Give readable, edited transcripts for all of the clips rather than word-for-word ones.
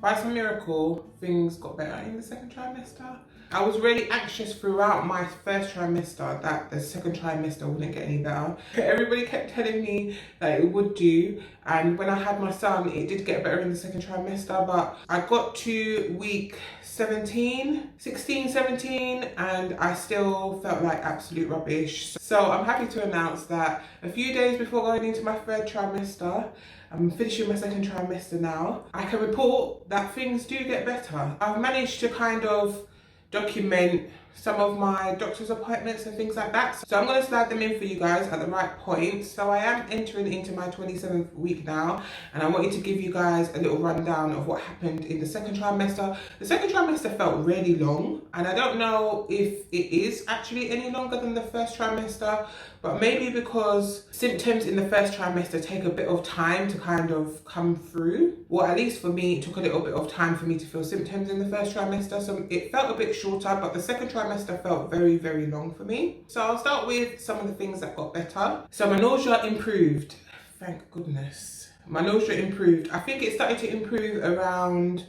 By some miracle, things got better in the second trimester. I was really anxious throughout my first trimester that the second trimester wouldn't get any better. Everybody kept telling me that it would do, and when I had my son, it did get better in the second trimester, but I got to week 16, 17, and I still felt like absolute rubbish. So I'm happy to announce that a few days before going into my third trimester, I'm finishing my second trimester now, I can report that things do get better. I've managed to kind of document some of my doctor's appointments and things like that. So I'm going to slide them in for you guys at the right point. So I am entering into my 27th week now, and I wanted to give you guys a little rundown of what happened in the second trimester. The second trimester felt really long, and I don't know if it is actually any longer than the first trimester, but maybe because symptoms in the first trimester take a bit of time to kind of come through. Well, at least for me, it took a little bit of time for me to feel symptoms in the first trimester, so it felt a bit shorter, but the second trimester felt very, very long for me. So I'll start with some of the things that got better. So my nausea improved, thank goodness. My nausea improved. I think it started to improve around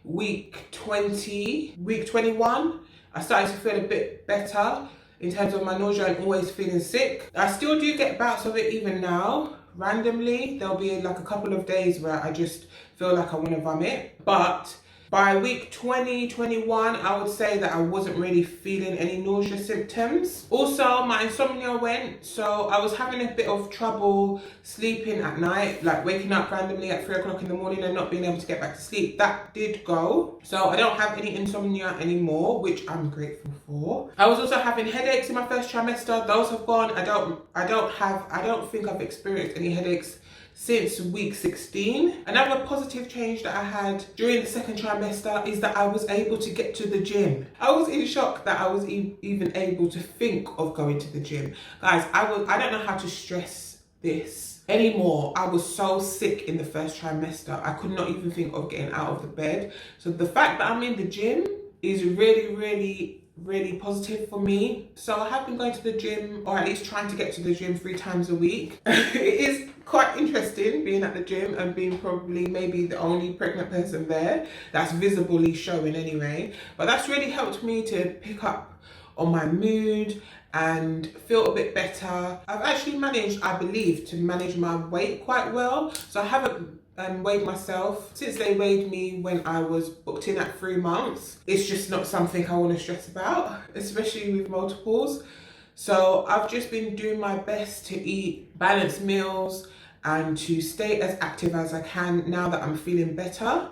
week 20, week 21. I started to feel a bit better in terms of my nausea and always feeling sick. I still do get bouts of it even now. Randomly, there'll be like a couple of days where I just feel like I want to vomit. But by week 20, 21, I would say that I wasn't really feeling any nausea symptoms. Also, my insomnia went, so I was having a bit of trouble sleeping at night, like waking up randomly at 3 o'clock in the morning and not being able to get back to sleep. That did go. So I don't have any insomnia anymore, which I'm grateful for. I was also having headaches in my first trimester. Those have gone. I don't think I've experienced any headaches since week 16. Another positive change that I had during the second trimester is that I was able to get to the gym. I was in shock that I was even able to think of going to the gym. Guys, I don't know how to stress this anymore. I was so sick in the first trimester. I could not even think of getting out of the bed. So the fact that I'm in the gym is really, really positive for me. So I have been going to the gym, or at least trying to get to the gym 3 times a week. It is quite interesting being at the gym and being probably maybe the only pregnant person there that's visibly showing anyway. But that's really helped me to pick up on my mood and feel a bit better. I've actually managed, I believe, to manage my weight quite well. So I haven't weighed myself since they weighed me when I was booked in at 3 months. It's just not something I want to stress about, especially with multiples. So I've just been doing my best to eat balanced meals and to stay as active as I can now that I'm feeling better.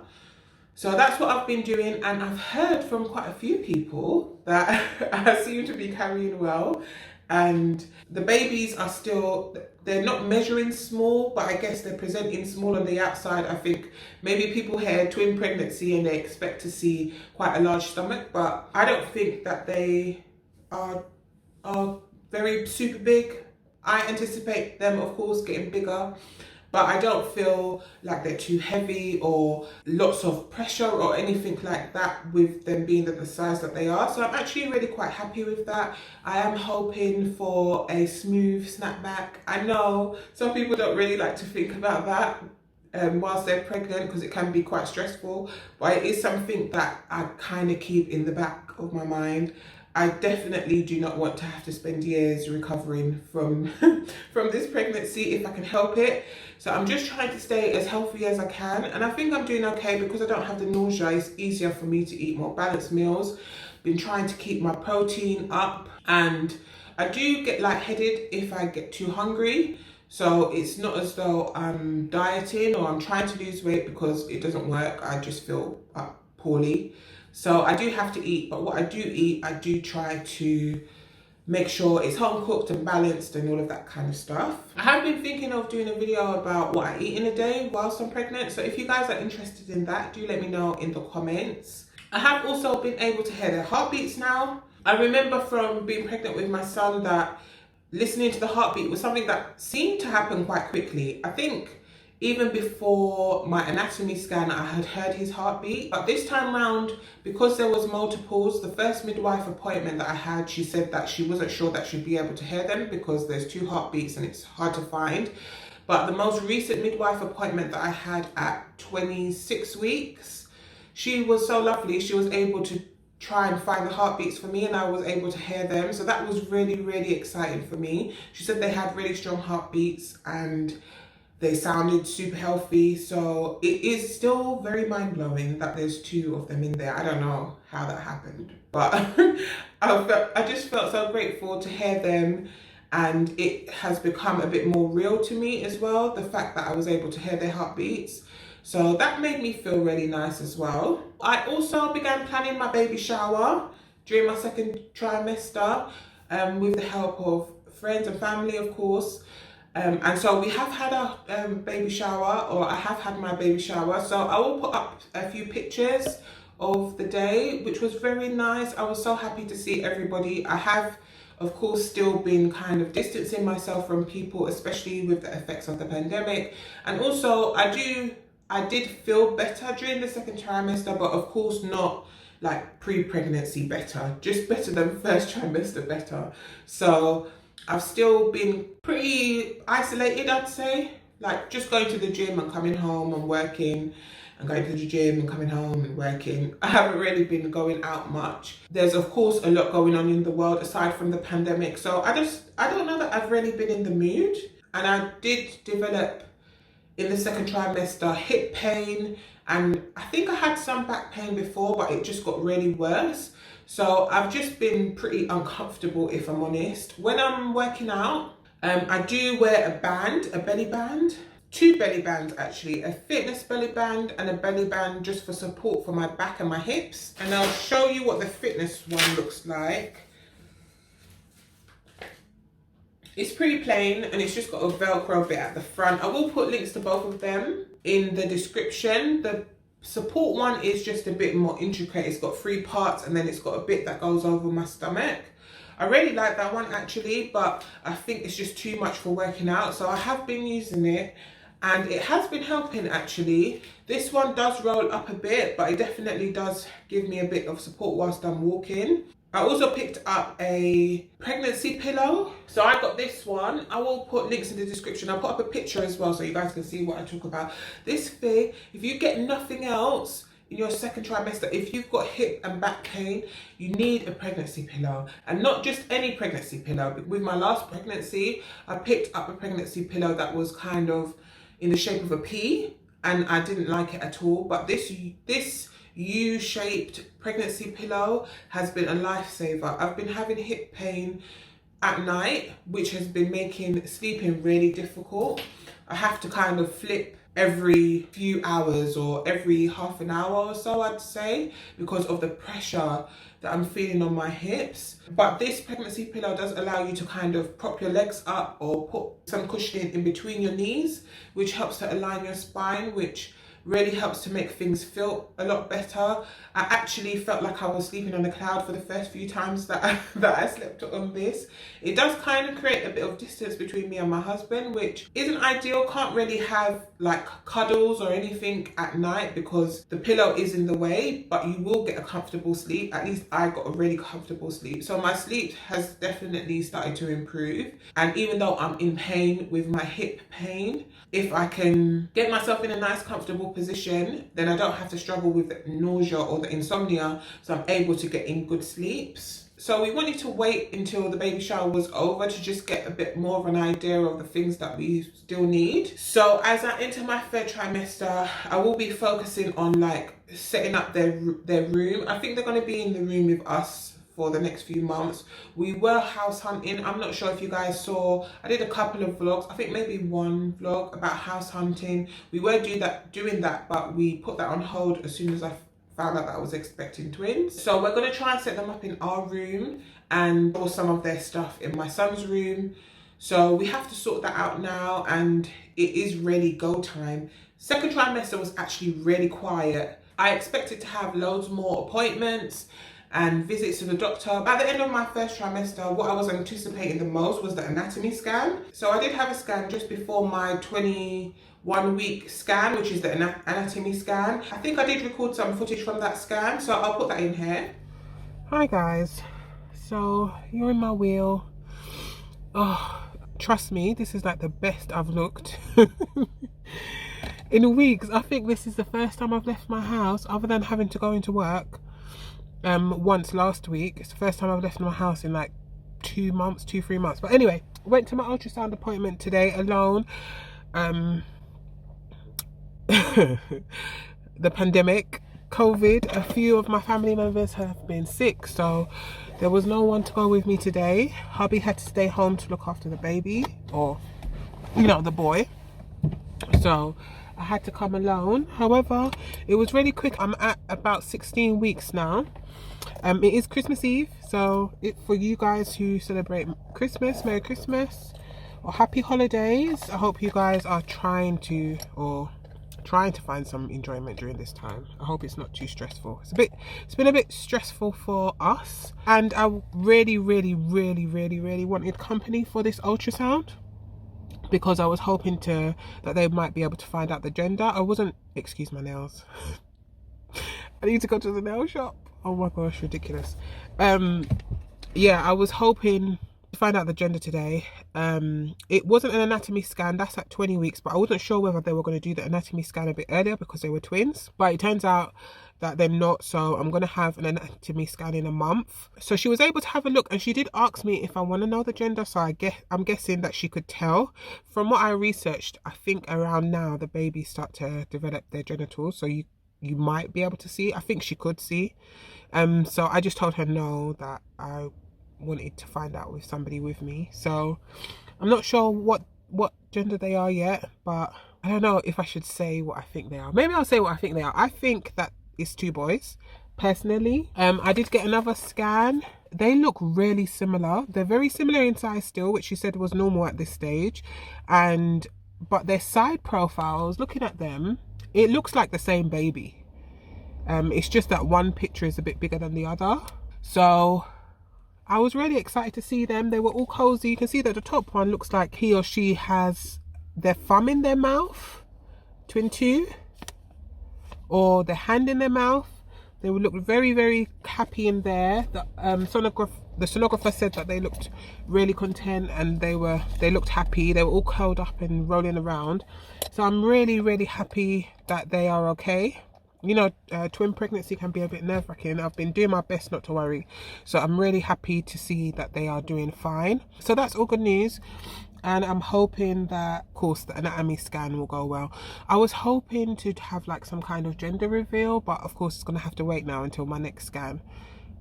So that's what I've been doing, and I've heard from quite a few people that I seem to be carrying well, and the babies are still, they're not measuring small, but I guess they're presenting small on the outside. I think maybe people hear twin pregnancy and they expect to see quite a large stomach, but I don't think that they are very super big. I anticipate them, of course, getting bigger, but I don't feel like they're too heavy or lots of pressure or anything like that with them being at the size that they are. So I'm actually really quite happy with that. I am hoping for a smooth snapback. I know some people don't really like to think about that whilst they're pregnant, because it can be quite stressful, but it is something that I kind of keep in the back of my mind. I definitely do not want to have to spend years recovering from this pregnancy if I can help it. So I'm just trying to stay as healthy as I can, and I think I'm doing okay because I don't have the nausea. It's easier for me to eat more balanced meals. Been trying to keep my protein up, and I do get lightheaded if I get too hungry. So it's not as though I'm dieting or I'm trying to lose weight, because it doesn't work. I just feel poorly. So I do have to eat, but what I do eat, I do try to make sure it's home cooked and balanced and all of that kind of stuff. I have been thinking of doing a video about what I eat in a day whilst I'm pregnant. So if you guys are interested in that, do let me know in the comments. I have also been able to hear their heartbeats now. I remember from being pregnant with my son that listening to the heartbeat was something that seemed to happen quite quickly. I think even before my anatomy scan, I had heard his heartbeat. But this time round, because there was multiples, the first midwife appointment that I had, she said that she wasn't sure that she'd be able to hear them because there's 2 heartbeats and it's hard to find. But the most recent midwife appointment that I had at 26 weeks, she was so lovely. She was able to try and find the heartbeats for me, and I was able to hear them. So that was really, really exciting for me. She said they had really strong heartbeats and they sounded super healthy. So it is still very mind-blowing that there's 2 of them in there. I don't know how that happened, but I just felt so grateful to hear them, and it has become a bit more real to me as well, the fact that I was able to hear their heartbeats. So that made me feel really nice as well. I also began planning my baby shower during my second trimester with the help of friends and family, of course. And so we have had a baby shower, or I have had my baby shower. So I will put up a few pictures of the day, which was very nice. I was so happy to see everybody. I have, of course, still been kind of distancing myself from people, especially with the effects of the pandemic. And also I did feel better during the second trimester, but of course not like pre-pregnancy better, just better than first trimester better. So I've still been pretty isolated, I'd say, like just going to the gym and coming home and working, and going to the gym and coming home and working. I haven't really been going out much. There's of course a lot going on in the world aside from the pandemic. So I don't know that I've really been in the mood. And I did develop in the second trimester hip pain, and I think I had some back pain before, but it just got really worse. So I've just been pretty uncomfortable, if I'm honest. When I'm working out, I do wear a band, a belly band, 2 belly bands actually, a fitness belly band and a belly band just for support for my back and my hips. And I'll show you what the fitness one looks like. It's pretty plain, and it's just got a Velcro bit at the front. I will put links to both of them in the description. The support one is just a bit more intricate. It's got 3 parts, and then it's got a bit that goes over my stomach. I really like that one actually, but I think it's just too much for working out. So I have been using it, and it has been helping actually. This one does roll up a bit, but it definitely does give me a bit of support whilst I'm walking. I also picked up a pregnancy pillow. So I got this one. I will put links in the description. I'll put up a picture as well so you guys can see what I talk about. This thing, if you get nothing else in your second trimester, if you've got hip and back pain, you need a pregnancy pillow. And not just any pregnancy pillow. With my last pregnancy, I picked up a pregnancy pillow that was kind of in the shape of a pea, and I didn't like it at all. But this U-shaped pregnancy pillow has been a lifesaver. I've been having hip pain at night, which has been making sleeping really difficult. I have to kind of flip every few hours or every half an hour or so, I'd say, because of the pressure that I'm feeling on my hips. But this pregnancy pillow does allow you to kind of prop your legs up or put some cushioning in between your knees, which helps to align your spine, which really helps to make things feel a lot better. I actually felt like I was sleeping on a cloud for the first few times that I slept on this. It does kind of create a bit of distance between me and my husband, which isn't ideal. Can't really have like cuddles or anything at night because the pillow is in the way, but you will get a comfortable sleep. At least I got a really comfortable sleep. So my sleep has definitely started to improve. And even though I'm in pain with my hip pain, if I can get myself in a nice comfortable position, then I don't have to struggle with the nausea or the insomnia, so I'm able to get in good sleeps. So we wanted to wait until the baby shower was over to just get a bit more of an idea of the things that we still need. So as I enter my third trimester, I will be focusing on like setting up their room. I think they're going to be in the room with us for the next few months. We were house hunting. I'm not sure if you guys saw, I did a couple of vlogs, I think maybe one vlog about house hunting. We were doing that, but we put that on hold as soon as I found out that I was expecting twins. So we're gonna try and set them up in our room and store some of their stuff in my son's room. So we have to sort that out now, and it is really go time. Second trimester was actually really quiet. I expected to have loads more appointments and visits to the doctor. At the end of my first trimester, what I was anticipating the most was the anatomy scan. So I did have a scan just before my 21-week scan, which is the anatomy scan. I think I did record some footage from that scan, so I'll put that in here. Hi guys, so you're in my wheel. Oh, trust me, this is like the best I've looked in weeks. I think this is the first time I've left my house other than having to go into work once last week. It's the first time I've left my house in like 3 months. But anyway, went to my ultrasound appointment today alone. The pandemic, COVID, a few of my family members have been sick, so there was no one to go with me today. Hubby had to stay home to look after the baby, or you know, the boy, so I had to come alone. However, it was really quick. I'm at about 16 weeks now. It is Christmas Eve, so for you guys who celebrate Christmas, Merry Christmas or Happy Holidays. I hope you guys are trying to find some enjoyment during this time. I hope it's not too stressful. It's been a bit stressful for us, and I really wanted company for this ultrasound, because I was hoping that they might be able to find out the gender. Excuse my nails. I need to go to the nail shop. Oh my gosh, ridiculous. Yeah, I was hoping to find out the gender today. It wasn't an anatomy scan, that's at 20 weeks, but I wasn't sure whether they were going to do the anatomy scan a bit earlier because they were twins, but it turns out that they're not, so I'm going to have an anatomy scan in a month. So she was able to have a look, and she did ask me if I want to know the gender, so I'm guessing that she could tell. From what I researched, I think around now the babies start to develop their genitals, so you might be able to see. I think she could see. So I just told her no, that I wanted to find out with somebody with me. So I'm not sure what gender they are yet, but I don't know if I should say what I think they are. Maybe I'll say what I think they are. I think that it's 2 boys, personally. I did get another scan. They look really similar. They're very similar in size still, which she said was normal at this stage, but their side profiles, looking at them, it looks like the same baby. It's just that one picture is a bit bigger than the other. So I was really excited to see them. They were all cozy. You can see that the top one looks like he or she has their thumb in their mouth, twin 2, or their hand in their mouth. They would look very happy in there. The sonographer said that they looked really content, and they looked happy. They were all curled up and rolling around. So I'm really happy that they are okay. You know, twin pregnancy can be a bit nerve-wracking. I've been doing my best not to worry, so I'm really happy to see that they are doing fine. So that's all good news, and I'm hoping that, of course, the anatomy scan will go well. I was hoping to have like some kind of gender reveal, but of course it's gonna have to wait now until my next scan.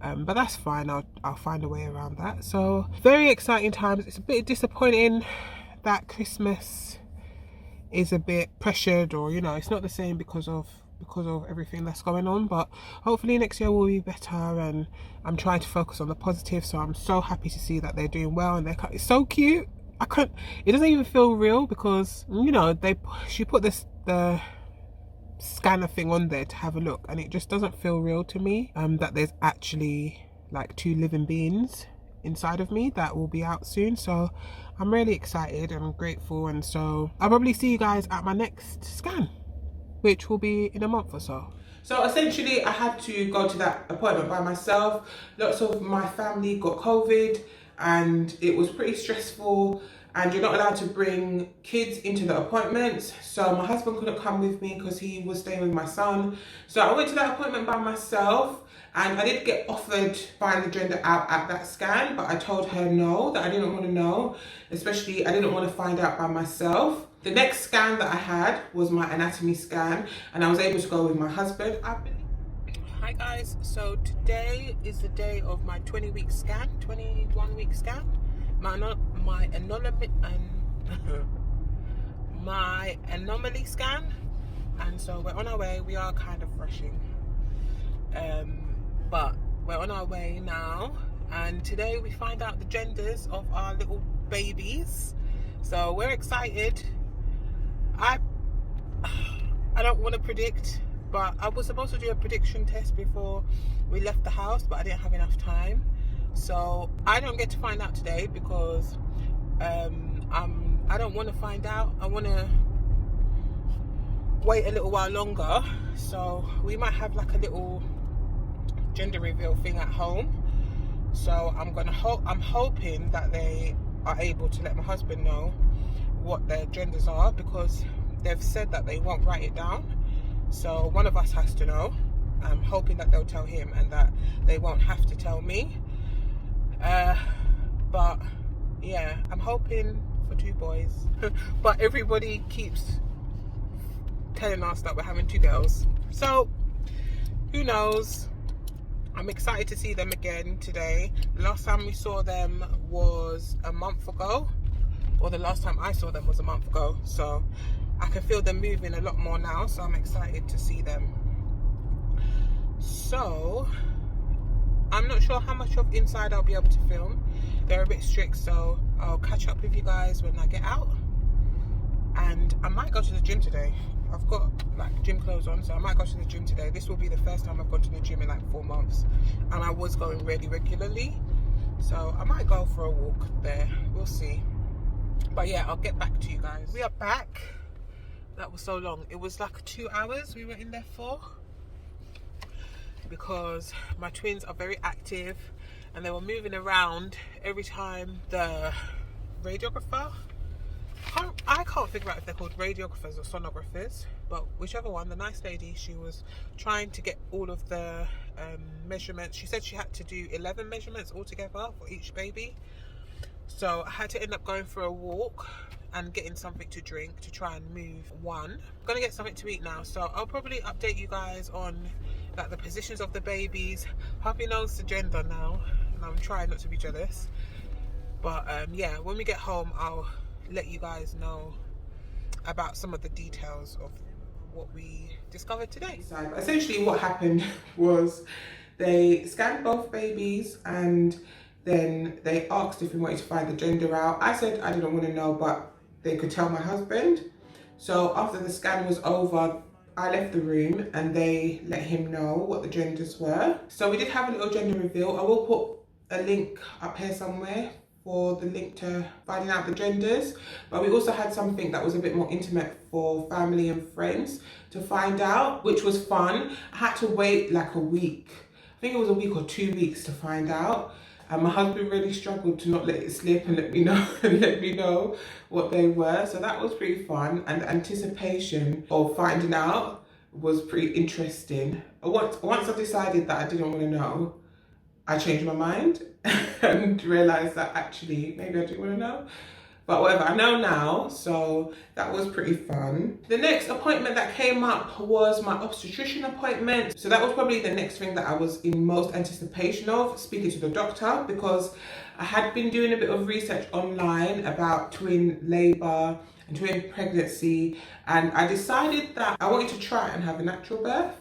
But that's fine. I'll find a way around that. So very exciting times. It's a bit disappointing that Christmas is a bit pressured, or you know, it's not the same because of everything that's going on, but hopefully next year will be better, and I'm trying to focus on the positive. So I'm so happy to see that they're doing well, and it's so cute. It doesn't even feel real, because you know, she put the scanner thing on there to have a look, and it just doesn't feel real to me, that there's actually like 2 living beings inside of me that will be out soon. So I'm really excited and grateful, and so I'll probably see you guys at my next scan, which will be in a month or so. So essentially I had to go to that appointment by myself. Lots of my family got COVID, and it was pretty stressful, and you're not allowed to bring kids into the appointments. So my husband couldn't come with me because he was staying with my son. So I went to that appointment by myself, and I did get offered find the gender out at that scan, but I told her no, that I didn't want to know, especially I didn't want to find out by myself. The next scan that I had was my anatomy scan, and I was able to go with my husband. Hi guys, so today is the day of my 21-week scan. My anomaly scan, and so we're on our way. We are kind of rushing, but we're on our way now, and today we find out the genders of our little babies, so we're excited. I don't want to predict, but I was supposed to do a prediction test before we left the house, but I didn't have enough time, so I don't get to find out today because I don't want to find out. I want to wait a little while longer, so we might have like a little gender reveal thing at home. So I'm hoping that they are able to let my husband know what their genders are, because they've said that they won't write it down, so one of us has to know. I'm hoping that they'll tell him and that they won't have to tell me. But yeah, I'm hoping for 2 boys. But everybody keeps telling us that we're having 2 girls, so who knows. I'm excited to see them again today. The last time we saw them was a month ago, or the last time I saw them was a month ago, so I can feel them moving a lot more now, so I'm excited to see them. So I'm not sure how much of inside I'll be able to film. They're a bit strict, so I'll catch up with you guys when I get out. And I might go to the gym today. I've got like gym clothes on, so I might go to the gym today. This will be the first time I've gone to the gym in like 4 months, and I was going really regularly, so I might go for a walk there. We'll see. But yeah, I'll get back to you guys. We are back. That was so long. It was like 2 hours we were in there for, because my twins are very active and they were moving around every time the radiographer, I can't figure out if they're called radiographers or sonographers, but whichever one, the nice lady, she was trying to get all of the measurements. She said she had to do 11 measurements altogether for each baby, so I had to end up going for a walk and getting something to drink to try and move one. I'm gonna get something to eat now, so I'll probably update you guys on like the positions of the babies. Hubby knows the gender now, and I'm trying not to be jealous, but yeah, when we get home I'll let you guys know about some of the details of what we discovered today. But essentially what happened was they scanned both babies, and then they asked if we wanted to find the gender out. I said I didn't want to know, but they could tell my husband. So after the scan was over, I left the room and they let him know what the genders were. So we did have a little gender reveal. I will put a link up here somewhere for the link to finding out the genders, but we also had something that was a bit more intimate for family and friends to find out, which was fun. I had to wait like a week. I think it was a week or 2 weeks to find out. And my husband really struggled to not let it slip and let me know what they were. So that was pretty fun, and the anticipation of finding out was pretty interesting. Once I decided that I didn't want to know, I changed my mind and realised that actually maybe I do want to know. But whatever, I know now, so that was pretty fun. The next appointment that came up was my obstetrician appointment. So that was probably the next thing that I was in most anticipation of, speaking to the doctor, because I had been doing a bit of research online about twin labour and twin pregnancy, and I decided that I wanted to try and have a natural birth,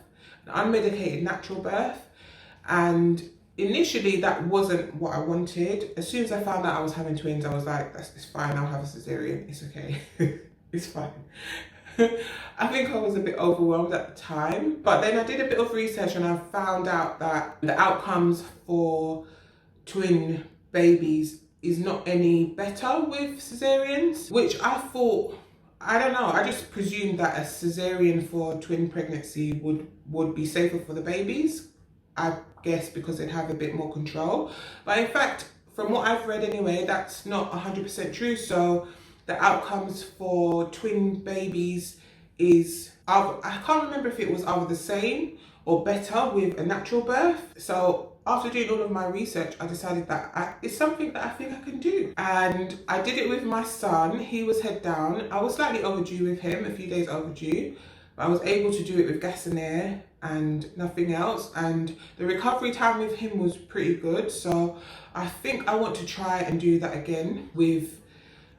an unmedicated natural birth. And initially that wasn't what I wanted. As soon as I found out I was having twins, I was like, it's fine, I'll have a cesarean, it's okay. It's fine. I think I was a bit overwhelmed at the time, but then I did a bit of research and I found out that the outcomes for twin babies is not any better with cesareans, which I thought, I don't know, I just presumed that a cesarean for twin pregnancy would be safer for the babies. I guess because they'd have a bit more control. But in fact, from what I've read anyway, that's not 100% true. So the outcomes for twin babies is, I can't remember if it was either the same or better with a natural birth. So after doing all of my research, I decided that it's something that I think I can do. And I did it with my son. He was head down. I was slightly overdue with him, a few days overdue. But I was able to do it with gas and air and nothing else, and the recovery time with him was pretty good. So I think I want to try and do that again with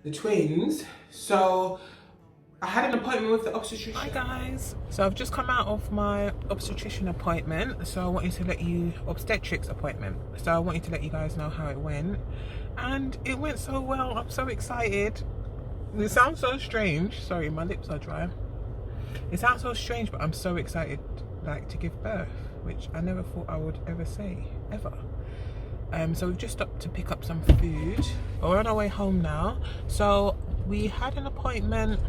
the twins. So I had an appointment with the obstetrician. Hi guys, so I've just come out of my obstetrician appointment, so I wanted to let you, obstetrics appointment, so I wanted to let you guys know how it went, and it went so well. I'm so excited. It sounds so strange, sorry my lips are dry. It sounds so strange, but I'm so excited, like, to give birth, which I never thought I would ever say, ever. So we've just stopped to pick up some food. We're on our way home now. So we had an appointment,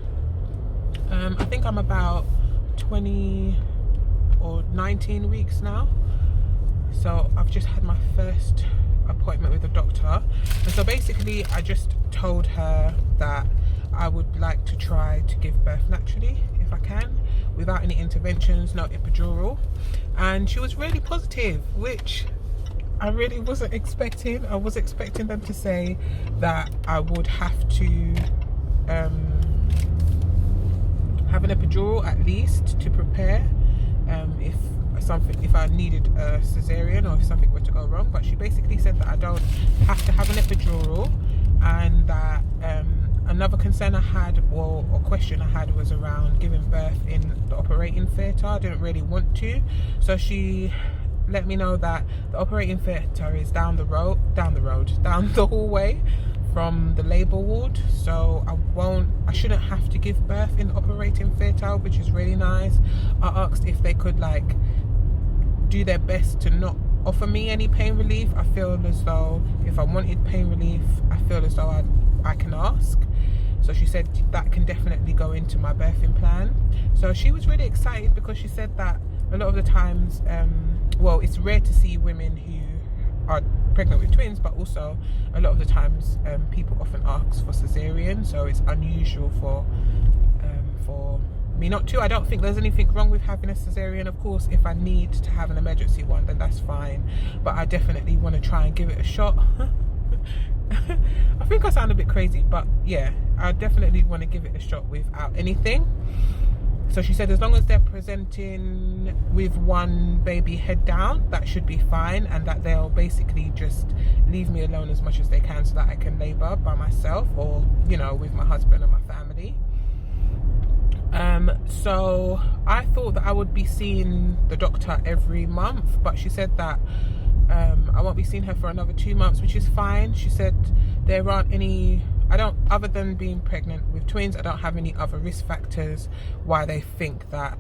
I think I'm about 20 or 19 weeks now. So I've just had my first appointment with the doctor. And so basically I just told her that I would like to try to give birth naturally if I can, without any interventions, no epidural. And she was really positive, which I really wasn't expecting. I was expecting them to say that I would have to have an epidural at least to prepare if I needed a cesarean or if something were to go wrong. But she basically said that I don't have to have an epidural, and that another concern I had, or question I had, was around giving birth in the operating theatre. I didn't really want to, so she let me know that the operating theatre is down the hallway from the labour ward, so I shouldn't have to give birth in the operating theatre, which is really nice. I asked if they could like do their best to not offer me any pain relief. I feel as though if I wanted pain relief, I feel as though I can ask. So she said that can definitely go into my birthing plan. So she was really excited, because she said that a lot of the times, well, it's rare to see women who are pregnant with twins, but also a lot of the times people often ask for cesarean, so it's unusual for me not to. I don't think there's anything wrong with having a cesarean. Of course, if I need to have an emergency one, then that's fine, but I definitely want to try and give it a shot. I think I sound a bit crazy, but yeah, I definitely want to give it a shot without anything. So she said as long as they're presenting with one baby head down, that should be fine, and that they'll basically just leave me alone as much as they can so that I can labour by myself, or, you know, with my husband and my family. So I thought that I would be seeing the doctor every month, but she said that I won't be seeing her for another 2 months, which is fine. She said there aren't any, other than being pregnant with twins, I don't have any other risk factors why they think that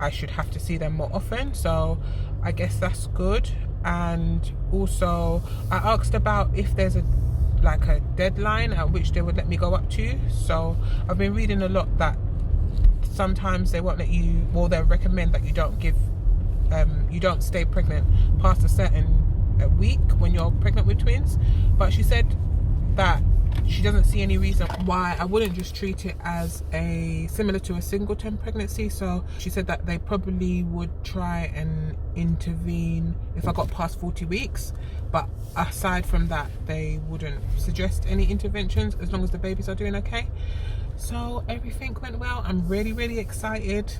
I should have to see them more often. So I guess that's good. And also I asked about if there's a deadline at which they would let me go up to. So I've been reading a lot that sometimes they won't let you, well, they'll recommend that you don't stay pregnant past a certain week when you're pregnant with twins. But she said that she doesn't see any reason why I wouldn't just treat it as similar to a singleton pregnancy. So she said that they probably would try and intervene if I got past 40 weeks, but aside from that they wouldn't suggest any interventions as long as the babies are doing okay. So everything went well. I'm really, really excited.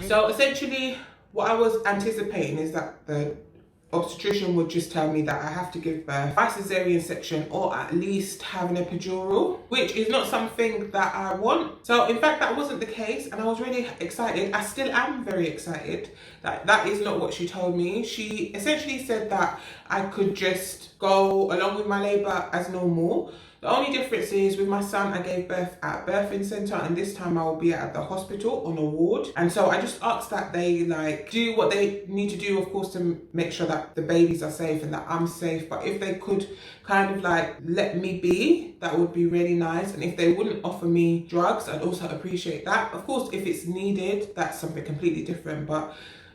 So essentially what I was anticipating is that the obstetrician would just tell me that I have to give birth by cesarean section, or at least have an epidural, which is not something that I want. So in fact that wasn't the case, and I was really excited. I still am very excited that is not what she told me. She essentially said that I could just go along with my labour as normal. The only difference is with my son, I gave birth at a birthing centre, and this time I will be at the hospital on a ward. And so I just asked that they do what they need to do, of course, to make sure that the babies are safe and that I'm safe. But if they could kind of let me be, that would be really nice. And if they wouldn't offer me drugs, I'd also appreciate that. Of course, if it's needed, that's something completely different. But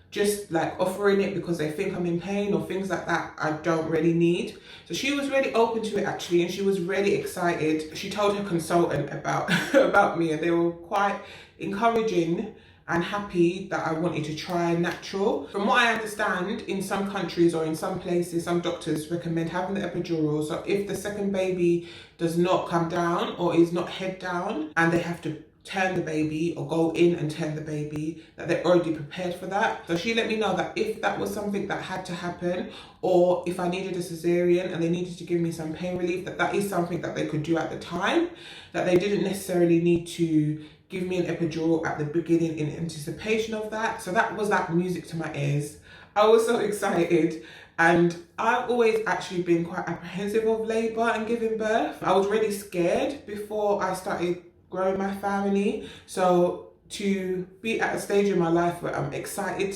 just offering it because they think I'm in pain or things like that, I don't really need. So she was really open to it actually, and she was really excited. She told her consultant about about me, and they were quite encouraging and happy that I wanted to try natural. From what I understand, in some countries or in some places, some doctors recommend having the epidural. So if the second baby does not come down or is not head down, and they have to turn the baby or go in and turn the baby, that they're already prepared for that. So she let me know that if that was something that had to happen, or if I needed a cesarean and they needed to give me some pain relief, that is something that they could do at the time, that they didn't necessarily need to give me an epidural at the beginning in anticipation of that. So that was music to my ears. I was so excited. And I've always actually been quite apprehensive of labour and giving birth. I was really scared before I started growing my family. So to be at a stage in my life where I'm excited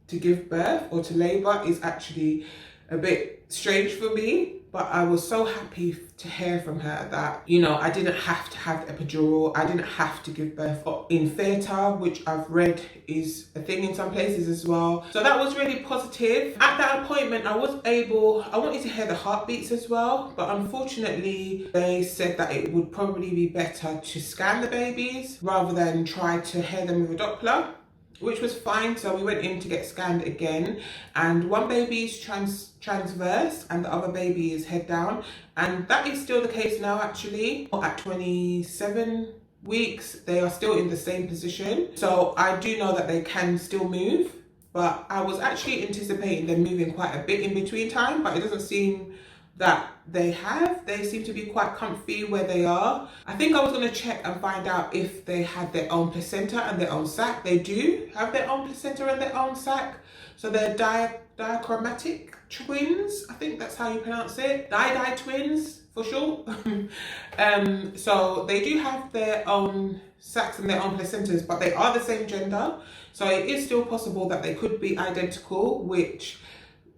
to give birth or to labour is actually a bit strange for me. but I was so happy to hear from her that, you know, I didn't have to have the epidural. I didn't have to give birth in theatre, which I've read is a thing in some places as well. So that was really positive. At that appointment, I wanted to hear the heartbeats as well, but unfortunately, they said that it would probably be better to scan the babies rather than try to hear them with a Doppler, which was fine. So we went in to get scanned again, and one baby is transverse and the other baby is head down, and that is still the case now. Actually, at 27 weeks they are still in the same position, so I do know that they can still move, but I was actually anticipating them moving quite a bit in between time, but it doesn't seem that they seem to be quite comfy where they are. I think I was going to check and find out if they had their own placenta and their own sac. They do have their own placenta and their own sac, so they're dichromatic twins, I think that's how you pronounce it, di twins for short. So they do have their own sacs and their own placentas, but they are the same gender, so it is still possible that they could be identical, which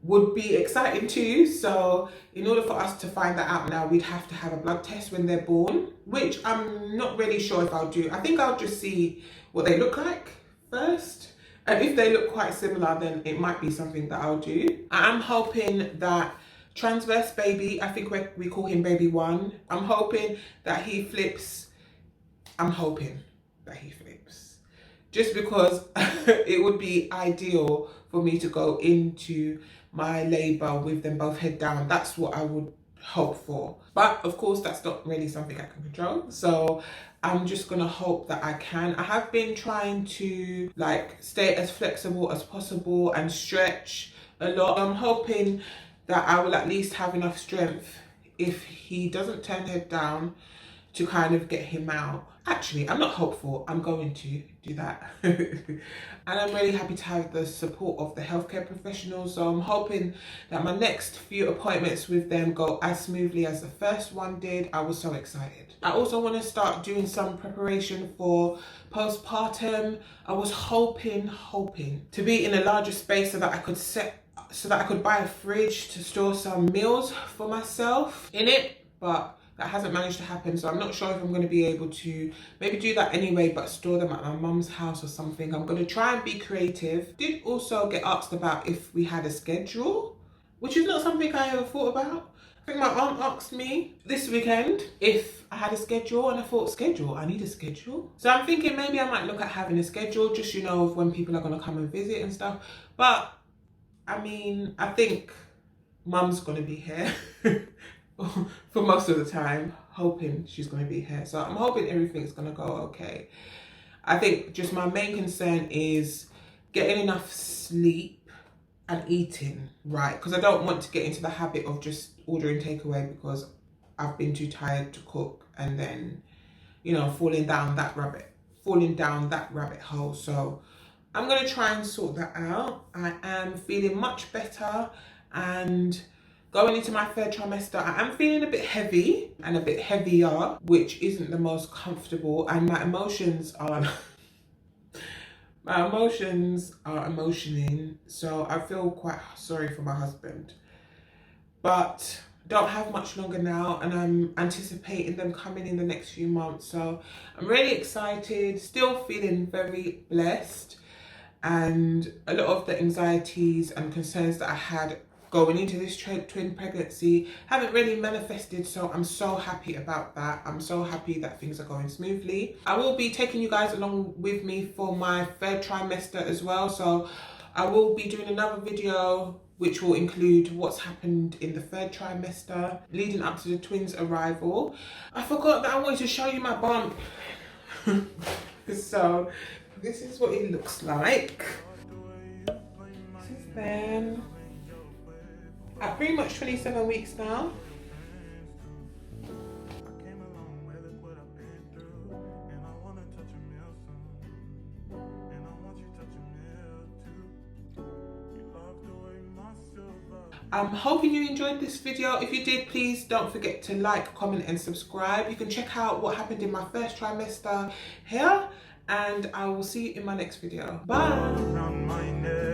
would be exciting too. So in order for us to find that out now, we'd have to have a blood test when they're born, which I'm not really sure if I'll do. I think I'll just see what they look like first, and if they look quite similar, then it might be something that I'll do. I'm hoping that transverse baby, I think we call him baby 1, I'm hoping that he flips. I'm hoping that he flips, just because it would be ideal for me to go into my labour with them both head down. That's what I would hope for, but of course that's not really something I can control, so I'm just gonna hope that I can. I have been trying to like stay as flexible as possible and stretch a lot. I'm hoping that I will at least have enough strength if he doesn't turn head down to kind of get him out. Actually, I'm not hopeful, I'm going to do that. And I'm really happy to have the support of the healthcare professionals, so I'm hoping that my next few appointments with them go as smoothly as the first one did. I was so excited. I also want to start doing some preparation for postpartum. I was hoping to be in a larger space so that I could buy a fridge to store some meals for myself in it, but that hasn't managed to happen, so I'm not sure if I'm going to be able to maybe do that anyway, but store them at my mum's house or something. I'm going to try and be creative. Did also get asked about if we had a schedule, which is not something I ever thought about. I think my aunt asked me this weekend if I had a schedule, and I thought, schedule? I need a schedule. So I'm thinking maybe I might look at having a schedule, just, you know, of when people are going to come and visit and stuff. But I mean, I think mum's going to be here for most of the time, hoping she's going to be here. So I'm hoping everything's going to go okay. I think just my main concern is getting enough sleep and eating right, because I don't want to get into the habit of just ordering takeaway because I've been too tired to cook, and then, you know, falling down that rabbit hole. So I'm going to try and sort that out. I am feeling much better, and going into my third trimester, I am feeling a bit heavy and a bit heavier, which isn't the most comfortable, and my emotions are emotioning, so I feel quite sorry for my husband. But don't have much longer now, and I'm anticipating them coming in the next few months, so I'm really excited, still feeling very blessed, and a lot of the anxieties and concerns that I had going into this twin pregnancy haven't really manifested, so I'm so happy about that. I'm so happy that things are going smoothly. I will be taking you guys along with me for my third trimester as well, so I will be doing another video which will include what's happened in the third trimester leading up to the twins' arrival. I forgot that I wanted to show you my bump. So this is what it looks like. This is them at pretty much 27 weeks now. I'm hoping you enjoyed this video. If you did, please don't forget to like, comment and subscribe. You can check out what happened in my first trimester here, and I will see you in my next video. Bye.